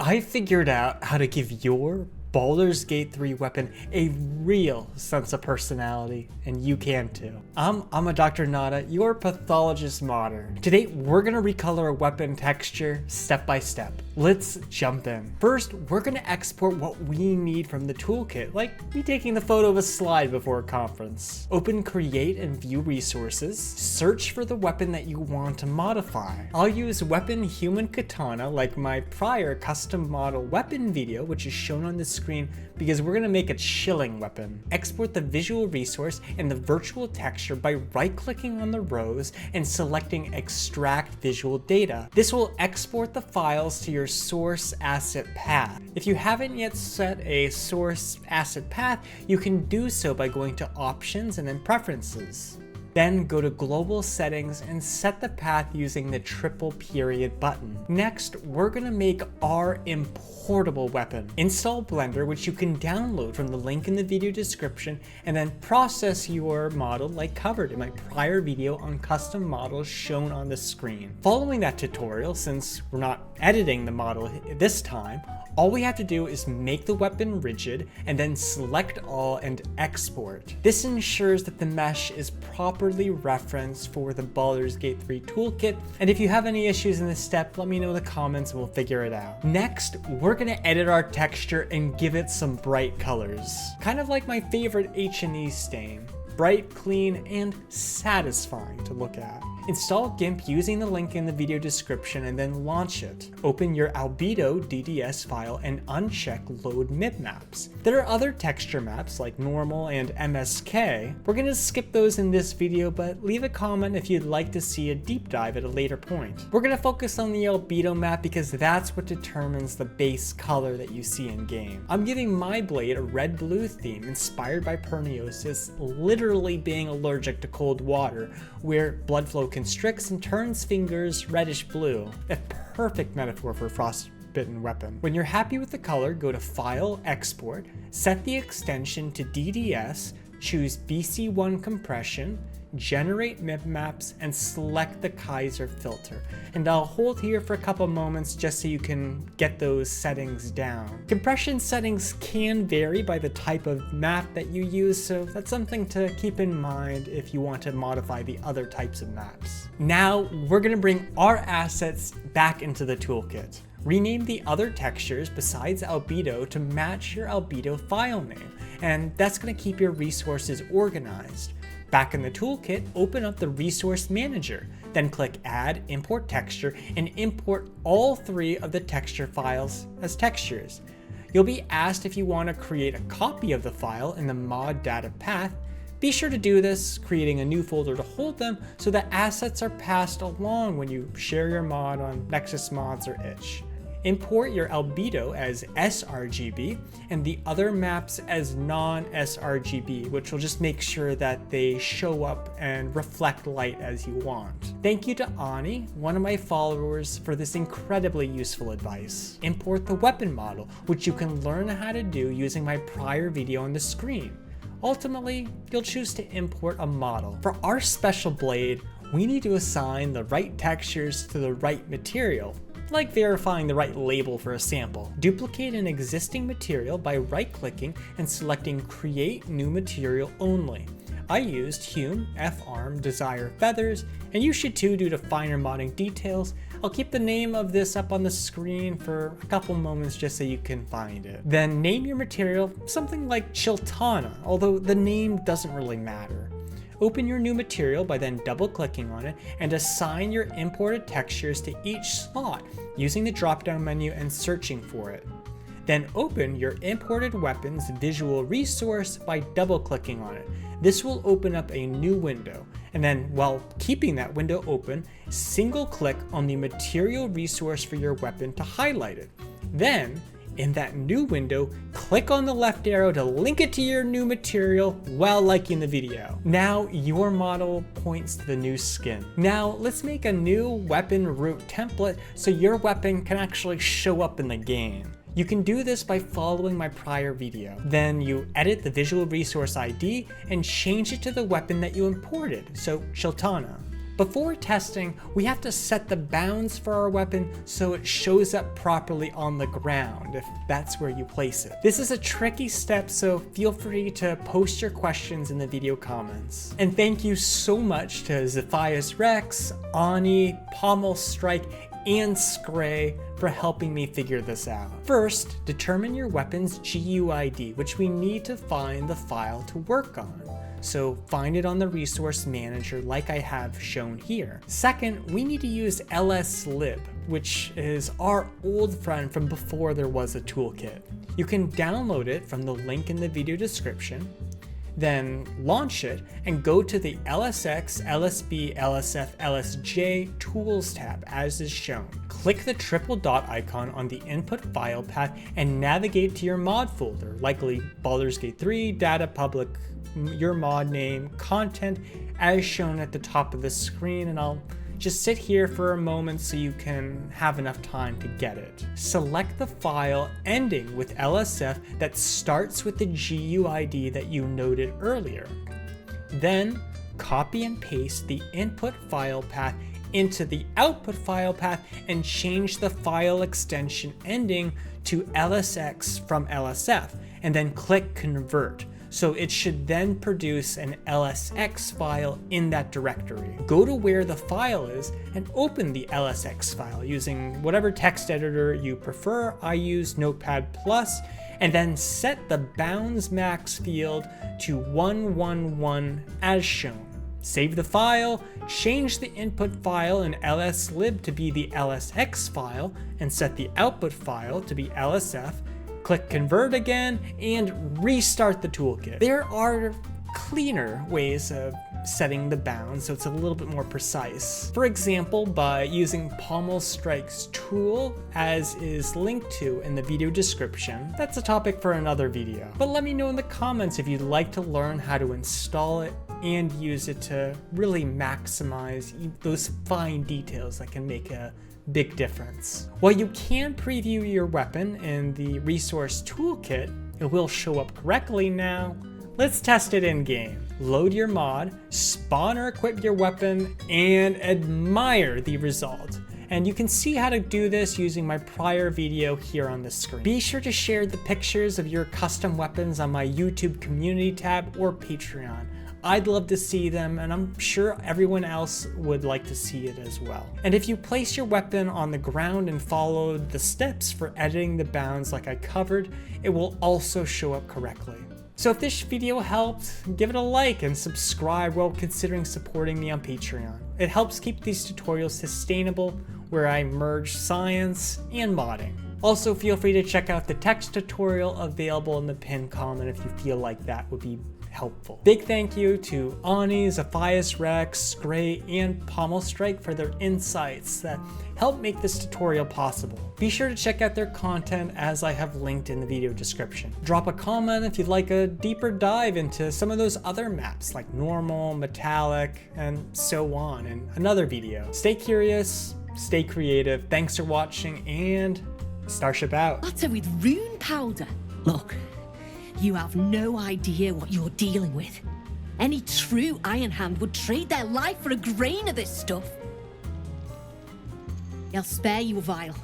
I figured out how to give your Baldur's Gate 3 weapon a real sense of personality, and you can too. I'm ImADoctorNotA, your Pathologist-Modder. Today, we're gonna recolor a weapon texture step by step. Let's jump in. First, we're gonna export what we need from the toolkit, like me taking the photo of a slide before a conference. Open Create and View Resources. Search for the weapon that you want to modify. I'll use Weapon Human Katana like my prior custom model weapon video, which is shown on the screen because we're gonna make a chilling weapon. Export the visual resource and the virtual texture by right-clicking on the rows and selecting Extract Visual Data. This will export the files to your source asset path. If you haven't yet set a source asset path, you can do so by going to Options and then Preferences. Then go to Global Settings and set the path using the triple period button. Next, we're gonna make our importable weapon. Install Blender, which you can download from the link in the video description, and then process your model like covered in my prior video on custom models shown on the screen. Following that tutorial, since we're not editing the model this time, all we have to do is make the weapon rigid and then select all and export. This ensures that the mesh is properly referenced for the Baldur's Gate 3 toolkit, and if you have any issues in this step, let me know in the comments and we'll figure it out. Next, we're gonna edit our texture and give it some bright colors. Kind of like my favorite H&E stain. Bright, clean, and satisfying to look at. Install GIMP using the link in the video description and then launch it. Open your Albedo DDS file and uncheck Load Mipmaps. There are other texture maps like Normal and MSK. We're gonna skip those in this video, but leave a comment if you'd like to see a deep dive at a later point. We're gonna focus on the Albedo map because that's what determines the base color that you see in game. I'm giving my blade a red-blue theme inspired by Perniosis literally being allergic to cold water, where blood flow constricts and turns fingers reddish blue. A perfect metaphor for a frostbitten weapon. When you're happy with the color, go to File, Export, set the extension to DDS, choose BC1 compression, generate mipmaps, and select the Kaiser filter. And I'll hold here for a couple moments just so you can get those settings down. Compression settings can vary by the type of map that you use, so that's something to keep in mind if you want to modify the other types of maps. Now, we're gonna bring our assets back into the toolkit. Rename the other textures besides Albedo to match your Albedo file name, and that's gonna keep your resources organized. Back in the toolkit, open up the Resource Manager, then click Add Import Texture and import all three of the texture files as textures. You'll be asked if you want to create a copy of the file in the mod data path. Be sure to do this, creating a new folder to hold them so that assets are passed along when you share your mod on Nexus Mods or Itch. Import your Albedo as sRGB and the other maps as non-sRGB, which will just make sure that they show up and reflect light as you want. Thank you to Ani, one of my followers, for this incredibly useful advice. Import the weapon model, which you can learn how to do using my prior video on the screen. Ultimately, you'll choose to import a model. For our special blade, we need to assign the right textures to the right material, like verifying the right label for a sample. Duplicate an existing material by right-clicking and selecting Create New Material Only. I used Hume, F-Arm, Desire Feathers, and you should too due to finer modding details. I'll keep the name of this up on the screen for a couple moments just so you can find it. Then name your material something like Chiltana, although the name doesn't really matter. Open your new material by then double-clicking on it and assign your imported textures to each slot using the drop-down menu and searching for it. Then open your imported weapon's visual resource by double-clicking on it. This will open up a new window, and then while keeping that window open, single-click on the material resource for your weapon to highlight it. Then, in that new window, click on the left arrow to link it to your new material while liking the video. Now your model points to the new skin. Now let's make a new weapon root template so your weapon can actually show up in the game. You can do this by following my prior video. Then you edit the visual resource ID and change it to the weapon that you imported, so Chiltana. Before testing, we have to set the bounds for our weapon so it shows up properly on the ground, if that's where you place it. This is a tricky step, so feel free to post your questions in the video comments. And thank you so much to Zephias Rex, Ani, Pommel Strike, and Scray for helping me figure this out. First, determine your weapon's GUID, which we need to find the file to work on. So find it on the resource manager like I have shown here. Second, we need to use lslib, which is our old friend from before there was a toolkit. You can download it from the link in the video description, then launch it and go to the LSX, LSB, LSF, LSJ Tools tab as is shown. Click the triple dot icon on the input file path and navigate to your mod folder, likely Baldur's Gate 3, data public, your mod name, content as shown at the top of the screen, and I'll just sit here for a moment so you can have enough time to get it. Select the file ending with LSF that starts with the GUID that you noted earlier. Then copy and paste the input file path into the output file path and change the file extension ending to LSX from LSF, and then click convert. So it should then produce an LSX file in that directory. Go to where the file is and open the LSX file using whatever text editor you prefer. I use Notepad+, and then set the bounds max field to 111 as shown. Save the file, change the input file in lslib to be the LSX file, and set the output file to be LSF. Click convert again and restart the toolkit. There are cleaner ways of setting the bounds so it's a little bit more precise. For example, by using Pommel Strike's tool as is linked to in the video description. That's a topic for another video. But let me know in the comments if you'd like to learn how to install it and use it to really maximize those fine details that can make a big difference. While you can preview your weapon in the resource toolkit, it will show up correctly now. Let's test it in game. Load your mod, spawn or equip your weapon, and admire the result. And you can see how to do this using my prior video here on the screen. Be sure to share the pictures of your custom weapons on my YouTube community tab or Patreon. I'd love to see them, and I'm sure everyone else would like to see it as well. And if you place your weapon on the ground and followed the steps for editing the bounds like I covered, it will also show up correctly. So if this video helped, give it a like and subscribe while considering supporting me on Patreon. It helps keep these tutorials sustainable, where I merge science and modding. Also, feel free to check out the text tutorial available in the pinned comment if you feel like that would be helpful. Big thank you to Ani, Zephias Rex, Scray, and Pommel Strike for their insights that help make this tutorial possible. Be sure to check out their content as I have linked in the video description. Drop a comment if you'd like a deeper dive into some of those other maps like normal, metallic, and so on in another video. Stay curious, stay creative, thanks for watching, and Starship out. Butter with rune powder. Look, you have no idea what you're dealing with. Any true Iron Hand would trade their life for a grain of this stuff. I'll spare you a vial.